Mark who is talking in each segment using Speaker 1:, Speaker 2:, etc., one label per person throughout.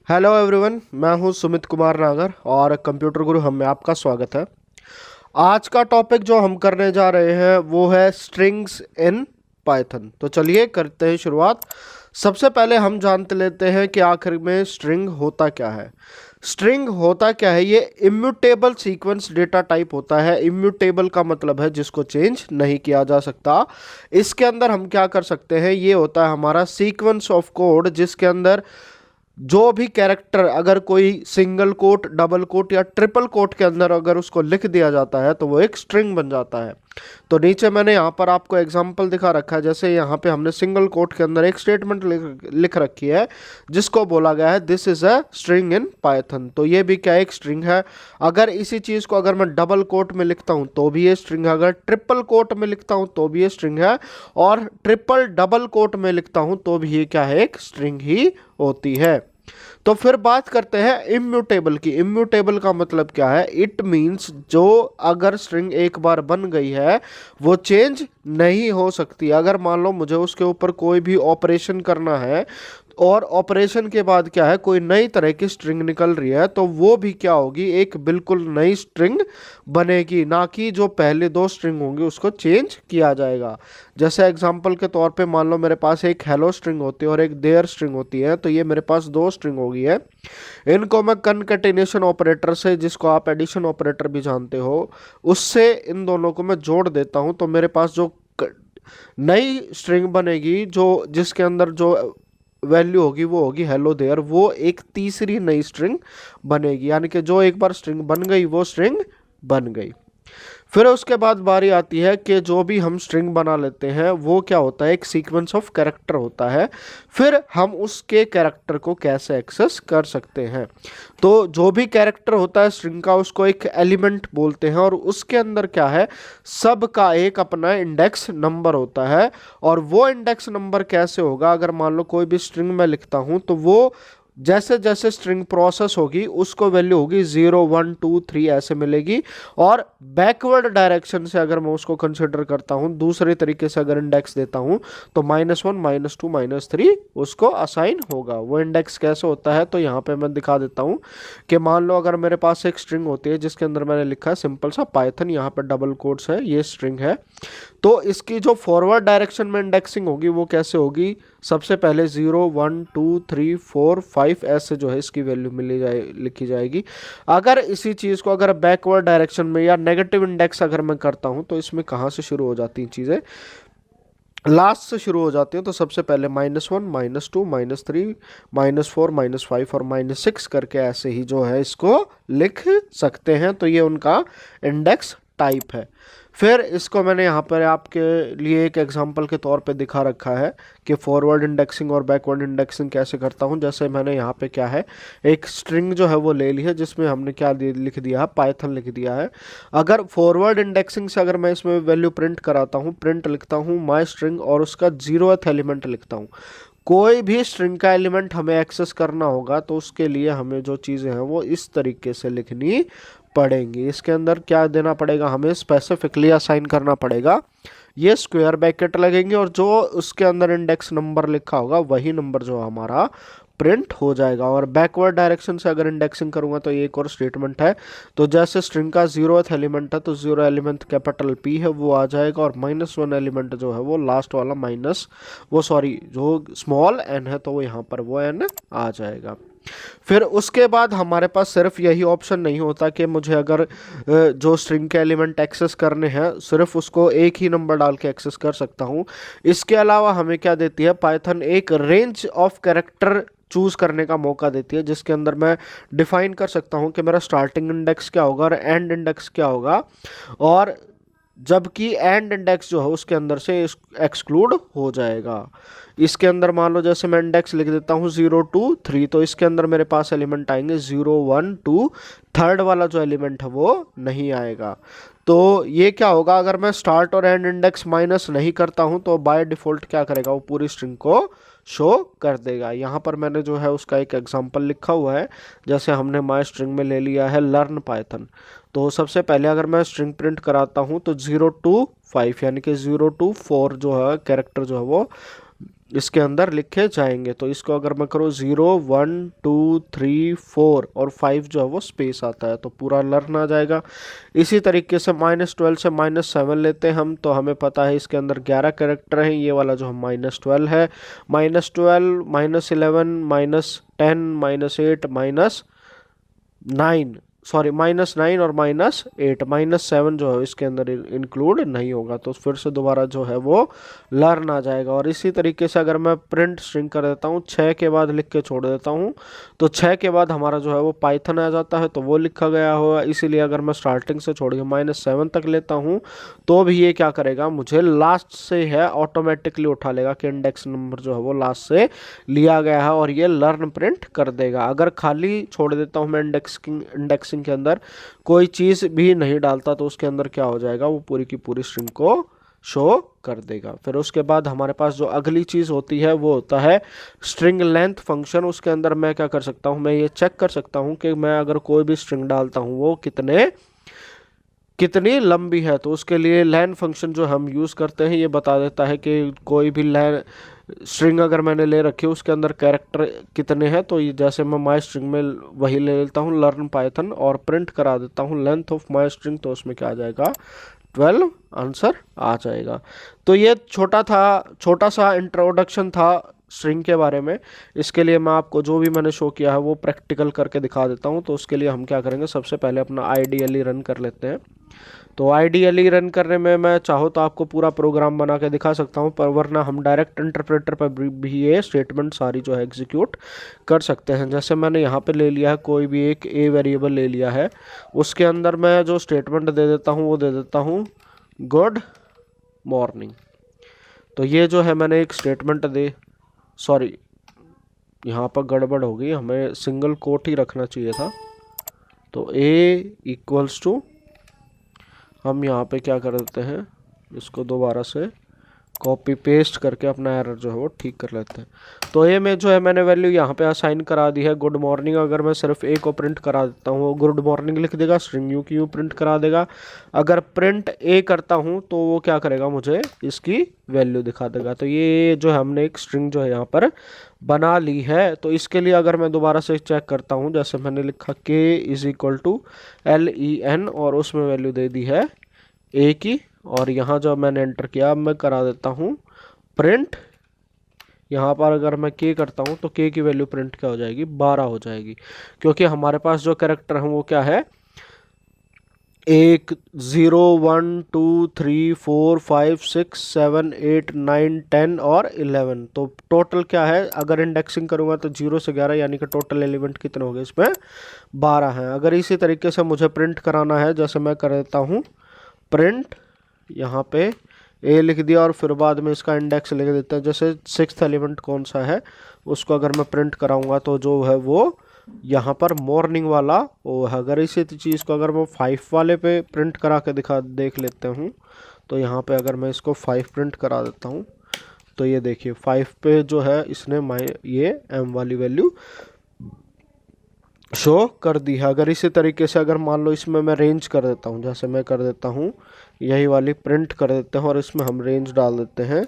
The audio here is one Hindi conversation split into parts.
Speaker 1: हेलो एवरीवन, मैं हूं सुमित कुमार नागर और कंप्यूटर गुरु हम में आपका स्वागत है। आज का टॉपिक जो हम करने जा रहे हैं वो है स्ट्रिंग्स इन पाइथन। तो चलिए करते हैं शुरुआत। सबसे पहले हम जानते लेते हैं कि आखिर में स्ट्रिंग होता क्या है। स्ट्रिंग होता क्या है? ये इम्यूटेबल सीक्वेंस डेटा टाइप होता है। इम्यूटेबल का मतलब है जिसको चेंज नहीं किया जा सकता। इसके अंदर हम क्या कर सकते हैं, ये होता है हमारा सीक्वेंस ऑफ कोड जिसके अंदर जो भी कैरेक्टर अगर कोई सिंगल कोट, डबल कोट या ट्रिपल कोट के अंदर अगर उसको लिख दिया जाता है तो वो एक स्ट्रिंग बन जाता है। तो नीचे मैंने यहाँ पर आपको एग्जांपल दिखा रखा है। जैसे यहाँ पे हमने सिंगल कोट के अंदर एक स्टेटमेंट लिख रखी है जिसको बोला गया है this is a string in Python. तो ये भी क्या एक स्ट्रिंग है। अगर इसी चीज़ को अगर मैं डबल कोट में लिखता हूँ तो भी ये स्ट्रिंग है, अगर ट्रिपल कोट में लिखता हूँ तो भी ये स्ट्रिंग है, और ट्रिपल डबल कोट में लिखता हूँ तो भी ये क्या है, एक स्ट्रिंग ही होती है। तो फिर बात करते हैं इम्यूटेबल की। इम्यूटेबल का मतलब क्या है? इट मींस जो अगर स्ट्रिंग एक बार बन गई है वो चेंज नहीं हो सकती। अगर मान लो मुझे उसके ऊपर कोई भी ऑपरेशन करना है और ऑपरेशन के बाद क्या है, कोई नई तरह की स्ट्रिंग निकल रही है, तो वो भी क्या होगी, एक बिल्कुल नई स्ट्रिंग बनेगी, ना कि जो पहले दो स्ट्रिंग होंगी उसको चेंज किया जाएगा। जैसे एग्जांपल के तौर पे मान लो मेरे पास एक हेलो स्ट्रिंग होती है और एक देयर स्ट्रिंग होती है, तो ये मेरे पास दो स्ट्रिंग हो गई है। इनको मैं कनकैटिनेशन ऑपरेटर से, जिसको आप एडिशन ऑपरेटर भी जानते हो, उससे इन दोनों को मैं जोड़ देता हूं, तो मेरे पास जो नई स्ट्रिंग बनेगी, जो जिसके अंदर जो वैल्यू होगी वो होगी हेलो देयर, वो एक तीसरी नई स्ट्रिंग बनेगी। यानी कि जो एक बार स्ट्रिंग बन गई वो स्ट्रिंग बन गई। फिर उसके बाद बारी आती है कि जो भी हम स्ट्रिंग बना लेते हैं वो क्या होता है, एक सीक्वेंस ऑफ कैरेक्टर होता है। फिर हम उसके कैरेक्टर को कैसे एक्सेस कर सकते हैं। तो जो भी कैरेक्टर होता है स्ट्रिंग का उसको एक एलिमेंट बोलते हैं, और उसके अंदर क्या है, सब का एक अपना इंडेक्स नंबर होता है। और वो इंडेक्स नंबर कैसे होगा, अगर मान लो कोई भी स्ट्रिंग में लिखता हूं तो वो जैसे जैसे स्ट्रिंग प्रोसेस होगी उसको वैल्यू होगी 0 1 2 3 ऐसे मिलेगी। और बैकवर्ड डायरेक्शन से अगर मैं उसको कंसिडर करता हूँ, दूसरे तरीके से अगर इंडेक्स देता हूँ, तो -1 -2 -3 उसको असाइन होगा। वो इंडेक्स कैसे होता है, तो यहाँ पे मैं दिखा देता हूँ कि मान लो अगर मेरे पास एक स्ट्रिंग होती है जिसके अंदर मैंने लिखा है सिंपल सा पाइथन, यहाँ पे डबल कोट्स है, ये स्ट्रिंग है। तो इसकी जो फॉरवर्ड डायरेक्शन में इंडेक्सिंग होगी वो कैसे होगी, सबसे पहले 0 1 2 3 4 5 ऐसे जो है इसकी वैल्यू लिखी जाएगी। अगर इसी चीज़ को अगर बैकवर्ड डायरेक्शन में या नेगेटिव इंडेक्स अगर मैं करता हूं तो इसमें कहाँ से शुरू हो जाती हैं चीज़ें, लास्ट से शुरू हो जाती हैं। तो सबसे पहले -1 -2 -3 -4 -5 और -6 करके ऐसे ही जो है इसको लिख सकते हैं। तो ये उनका इंडेक्स टाइप है। फिर इसको मैंने यहाँ पर आपके लिए एक एग्जांपल के तौर पे दिखा रखा है कि फॉरवर्ड इंडेक्सिंग और बैकवर्ड इंडेक्सिंग कैसे करता हूँ। जैसे मैंने यहाँ पे क्या है, एक स्ट्रिंग जो है वो ले ली है जिसमें हमने क्या लिख दिया है, पाइथन लिख दिया है। अगर फॉरवर्ड इंडेक्सिंग से अगर मैं इसमें वैल्यू प्रिंट कराता हूँ, प्रिंट लिखता हूँ माई स्ट्रिंग और उसका 0th एलिमेंट लिखता हूँ। कोई भी स्ट्रिंग का एलिमेंट हमें एक्सेस करना होगा तो उसके लिए हमें जो चीज़ें हैं वो इस तरीके से लिखनी पड़ेंगी। इसके अंदर क्या देना पड़ेगा, हमें स्पेसिफिकली असाइन करना पड़ेगा। ये स्क्वायर ब्रैकेट लगेंगे और जो उसके अंदर इंडेक्स नंबर लिखा होगा वही नंबर जो हमारा प्रिंट हो जाएगा। और बैकवर्ड डायरेक्शन से अगर इंडेक्सिंग करूंगा तो ये एक और स्टेटमेंट है। तो जैसे स्ट्रिंग का 0th एलिमेंट है तो 0 एलिमेंट कैपिटल P है वो आ जाएगा, और -1 एलिमेंट जो है वो लास्ट वाला जो स्मॉल n है तो वो यहाँ पर वो n आ जाएगा। फिर उसके बाद हमारे पास सिर्फ यही ऑप्शन नहीं होता कि मुझे अगर जो स्ट्रिंग के एलिमेंट एक्सेस करने हैं सिर्फ उसको एक ही नंबर डाल के एक्सेस कर सकता हूँ। इसके अलावा हमें क्या देती है पाइथन, एक रेंज ऑफ कैरेक्टर चूज करने का मौका देती है, जिसके अंदर मैं डिफाइन कर सकता हूँ कि मेरा स्टार्टिंग इंडेक्स क्या होगा और एंड इंडेक्स क्या होगा। और जबकि एंड इंडेक्स जो है उसके अंदर से एक्सक्लूड हो जाएगा। इसके अंदर मान लो जैसे मैं इंडेक्स लिख देता हूँ 0 2 3, तो इसके अंदर मेरे पास एलिमेंट आएंगे 0 1 2, थर्ड वाला जो एलिमेंट है वो नहीं आएगा। तो ये क्या होगा, अगर मैं स्टार्ट और एंड इंडेक्स माइनस नहीं करता हूँ तो बाय डिफॉल्ट क्या करेगा, वो पूरी स्ट्रिंग को शो कर देगा। यहाँ पर मैंने जो है उसका एक एग्जांपल लिखा हुआ है। जैसे हमने माई स्ट्रिंग में ले लिया है लर्न पाइथन, तो सबसे पहले अगर मैं स्ट्रिंग प्रिंट कराता हूँ तो 0 2 5 यानी कि 0 2 4 जो है कैरेक्टर जो है वो इसके अंदर लिखे जाएंगे। तो इसको अगर मैं करूँ 0 1 2 3 4 और 5 जो है वो स्पेस आता है तो पूरा लर्न आ जाएगा। इसी तरीके से -12 से -7 लेते हैं हम, तो हमें पता है इसके अंदर 11 कैरेक्टर हैं। ये वाला जो हम -12 है, -12 -11 -10 -8 -9 सॉरी -9 और -8 -7 जो है इसके अंदर इंक्लूड नहीं होगा। तो फिर से दोबारा जो है वो लर्न आ जाएगा। और इसी तरीके से अगर मैं प्रिंट स्ट्रिंग कर देता हूँ, 6 के बाद लिख के छोड़ देता हूँ, तो 6 के बाद हमारा जो है वो पाइथन आ जाता है, तो वो लिखा गया होगा। इसीलिए अगर मैं स्टार्टिंग से छोड़ के -7 तक लेता हूँ तो भी ये क्या करेगा, मुझे लास्ट से है ऑटोमेटिकली उठा लेगा कि इंडेक्स नंबर जो है वो लास्ट से लिया गया है, और ये लर्न प्रिंट कर देगा। अगर खाली छोड़ देता हूँ मैं इंडेक्सिंग के अंदर कोई चीज भी नहीं डालता, तो उसके अंदर क्या हो जाएगा, वो पूरी की पूरी स्ट्रिंग को शो कर देगा। फिर उसके बाद हमारे पास जो अगली चीज होती है वो होता है स्ट्रिंग लेंथ फंक्शन। उसके अंदर मैं क्या कर सकता हूँ, मैं ये चेक कर सकता हूँ कि मैं अगर कोई भी स्ट्रिंग डालता हूँ वो कितनी लंबी है। तो उसके लिए लेन फंक्शन जो हम यूज़ करते हैं ये बता देता है कि कोई भी लेन स्ट्रिंग अगर मैंने ले रखी है उसके अंदर कैरेक्टर कितने हैं। तो ये जैसे मैं माई स्ट्रिंग में वही ले लेता हूँ लर्न पाइथन और प्रिंट करा देता हूँ लेंथ ऑफ माई स्ट्रिंग, तो उसमें क्या आ जाएगा, 12 आंसर आ जाएगा। तो ये छोटा सा इंट्रोडक्शन था स्ट्रिंग के बारे में। इसके लिए मैं आपको जो भी मैंने शो किया है वो प्रैक्टिकल करके दिखा देता हूँ। तो उसके लिए हम क्या करेंगे, सबसे पहले अपना आईडीएलई रन कर लेते हैं। तो आईडीएलई रन करने में मैं चाहूँ तो आपको पूरा प्रोग्राम बना के दिखा सकता हूँ, पर वरना हम डायरेक्ट इंटरप्रेटर पर भी ये स्टेटमेंट सारी जो है एग्जीक्यूट कर सकते हैं। जैसे मैंने यहाँ पे ले लिया है कोई भी एक ए वेरिएबल ले लिया है, उसके अंदर मैं जो स्टेटमेंट दे देता हूँ वो दे देता हूँ गुड मॉर्निंग। तो ये जो है मैंने एक स्टेटमेंट सॉरी यहाँ पर गड़बड़ हो गई, हमें सिंगल कोट ही रखना चाहिए था। तो ए इक्वल्स टू हम यहाँ पे क्या कर देते हैं, इसको दोबारा से कॉपी पेस्ट करके अपना एरर जो है वो ठीक कर लेते हैं। तो ए में जो है मैंने वैल्यू यहाँ पे असाइन करा दी है गुड मॉर्निंग। अगर मैं सिर्फ ए को प्रिंट करा देता हूँ वो गुड मॉर्निंग लिख देगा, स्ट्रिंग यू की यू प्रिंट करा देगा। अगर प्रिंट ए करता हूँ तो वो क्या करेगा, मुझे इसकी वैल्यू दिखा देगा। तो ये जो है हमने एक स्ट्रिंग जो है यहाँ पर बना ली है। तो इसके लिए अगर मैं दोबारा से चेक करता हूँ, जैसे मैंने लिखा k is equal to LEN और उसमें वैल्यू दे दी है ए की, और यहाँ जब मैंने एंटर किया अब मैं करा देता हूँ प्रिंट। यहाँ पर अगर मैं k करता हूँ तो k की वैल्यू प्रिंट क्या हो जाएगी, 12 हो जाएगी, क्योंकि हमारे पास जो कैरेक्टर है वो क्या है, 1 0 1 2 3 4 5 6 7 8 9 10 और 11। तो टोटल क्या है, अगर इंडेक्सिंग करूँगा तो 0 से 11 यानी कि टोटल एलिमेंट कितने हो गए इसमें, 12 हैं। अगर इसी तरीके से मुझे प्रिंट कराना है, जैसे मैं कर देता हूँ प्रिंट, यहाँ पे ए लिख दिया और फिर बाद में इसका इंडेक्स लिख देता है। जैसे 6th एलिमेंट कौन सा है उसको अगर मैं प्रिंट कराऊंगा तो जो है वो यहाँ पर मॉर्निंग वाला वो है। अगर इसी चीज़ को अगर मैं 5 वाले पे प्रिंट करा के देख लेते हूँ, तो यहाँ पे अगर मैं इसको 5 प्रिंट करा देता हूँ तो ये देखिए 5 पे जो है इसने ये m वाली वैल्यू शो कर दी है। अगर इसी तरीके से अगर मान लो इसमें मैं रेंज कर देता हूँ, जैसे मैं कर देता हूँ यही वाली प्रिंट कर देते हैं और इसमें हम रेंज डाल देते हैं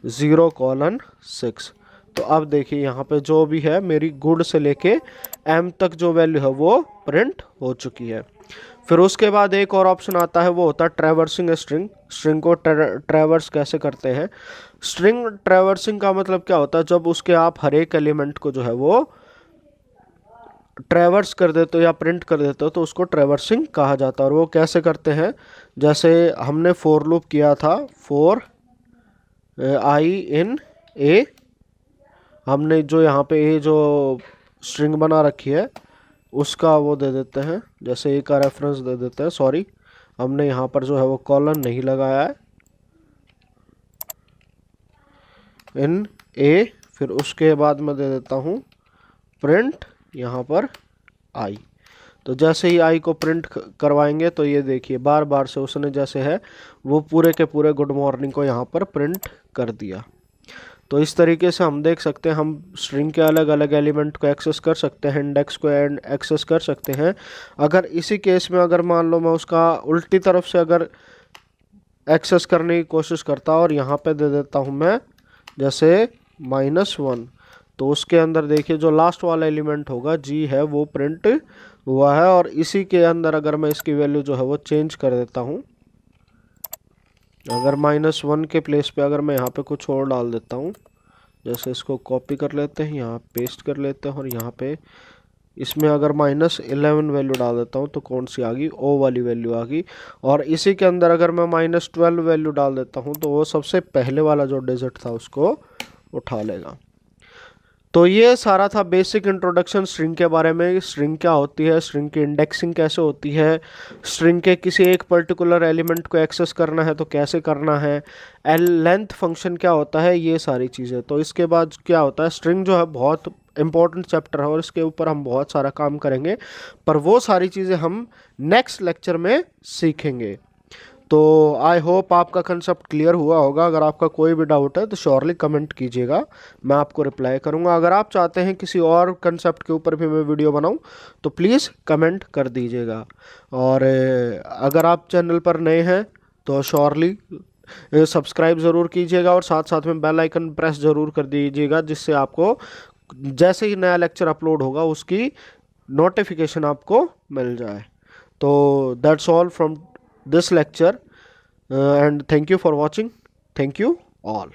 Speaker 1: 0:6। तो अब देखिए यहाँ पे जो भी है मेरी गुड से लेके m तक जो वैल्यू है वो प्रिंट हो चुकी है। फिर उसके बाद एक और ऑप्शन आता है, वो होता है ट्रैवर्सिंग स्ट्रिंग। स्ट्रिंग को ट्रैवर्स कैसे करते हैं, स्ट्रिंग ट्रैवर्सिंग का मतलब क्या होता है, जब उसके आप हर एक एलिमेंट को जो है वो ट्रैवर्स कर देते हो या प्रिंट कर देते हो तो उसको ट्रैवर्सिंग कहा जाता है। और वो कैसे करते हैं, जैसे हमने फॉर लूप किया था फॉर i इन a, हमने जो यहाँ पे ए जो स्ट्रिंग बना रखी है उसका वो दे देते हैं, जैसे ए का रेफरेंस दे देते हैं। सॉरी हमने यहाँ पर जो है वो कॉलन नहीं लगाया है, इन a, फिर उसके बाद मैं दे देता हूँ प्रिंट यहाँ पर आई। तो जैसे ही आई को प्रिंट करवाएंगे तो ये देखिए बार बार से उसने जैसे है वो पूरे के पूरे गुड मॉर्निंग को यहाँ पर प्रिंट कर दिया। तो इस तरीके से हम देख सकते हैं हम स्ट्रिंग के अलग अलग एलिमेंट को एक्सेस कर सकते हैं, इंडेक्स को एक्सेस कर सकते हैं। अगर इसी केस में अगर मान लो मैं उसका उल्टी तरफ से अगर एक्सेस करने की कोशिश करता और यहाँ पे दे देता हूँ मैं जैसे -1, तो उसके अंदर देखिए जो लास्ट वाला एलिमेंट होगा जी है वो प्रिंट हुआ है। और इसी के अंदर अगर मैं इसकी वैल्यू जो है वो चेंज कर देता हूँ, अगर -1 के प्लेस पे अगर मैं यहाँ पे कुछ और डाल देता हूँ, जैसे इसको कॉपी कर लेते हैं, यहाँ पेस्ट कर लेते हैं और यहाँ पे इसमें अगर -11 वैल्यू डाल देता हूँ तो कौन सी आ गई, ओ वाली वैल्यू आ गई। और इसी के अंदर अगर मैं -12 वैल्यू डाल देता हूँ तो वो सबसे पहले वाला जो डिजिट था उसको उठा लेगा। तो ये सारा था बेसिक इंट्रोडक्शन स्ट्रिंग के बारे में। स्ट्रिंग क्या होती है, स्ट्रिंग की इंडेक्सिंग कैसे होती है, स्ट्रिंग के किसी एक पर्टिकुलर एलिमेंट को एक्सेस करना है तो कैसे करना है, लेंथ फंक्शन क्या होता है, ये सारी चीज़ें। तो इसके बाद क्या होता है, स्ट्रिंग जो है बहुत इंपॉर्टेंट चैप्टर है और इसके ऊपर हम बहुत सारा काम करेंगे, पर वो सारी चीज़ें हम नेक्स्ट लेक्चर में सीखेंगे। तो आई होप आपका कंसेप्ट क्लियर हुआ होगा। अगर आपका कोई भी डाउट है तो श्योरली कमेंट कीजिएगा, मैं आपको रिप्लाई करूंगा। अगर आप चाहते हैं किसी और कंसेप्ट के ऊपर भी मैं वीडियो बनाऊं तो प्लीज़ कमेंट कर दीजिएगा। और अगर आप चैनल पर नए हैं तो श्योरली सब्सक्राइब ज़रूर कीजिएगा और साथ साथ में बेल आइकन प्रेस ज़रूर कर दीजिएगा, जिससे आपको जैसे ही नया लेक्चर अपलोड होगा उसकी नोटिफिकेशन आपको मिल जाए। तो that's all from this lecture, and thank you for watching. Thank you all.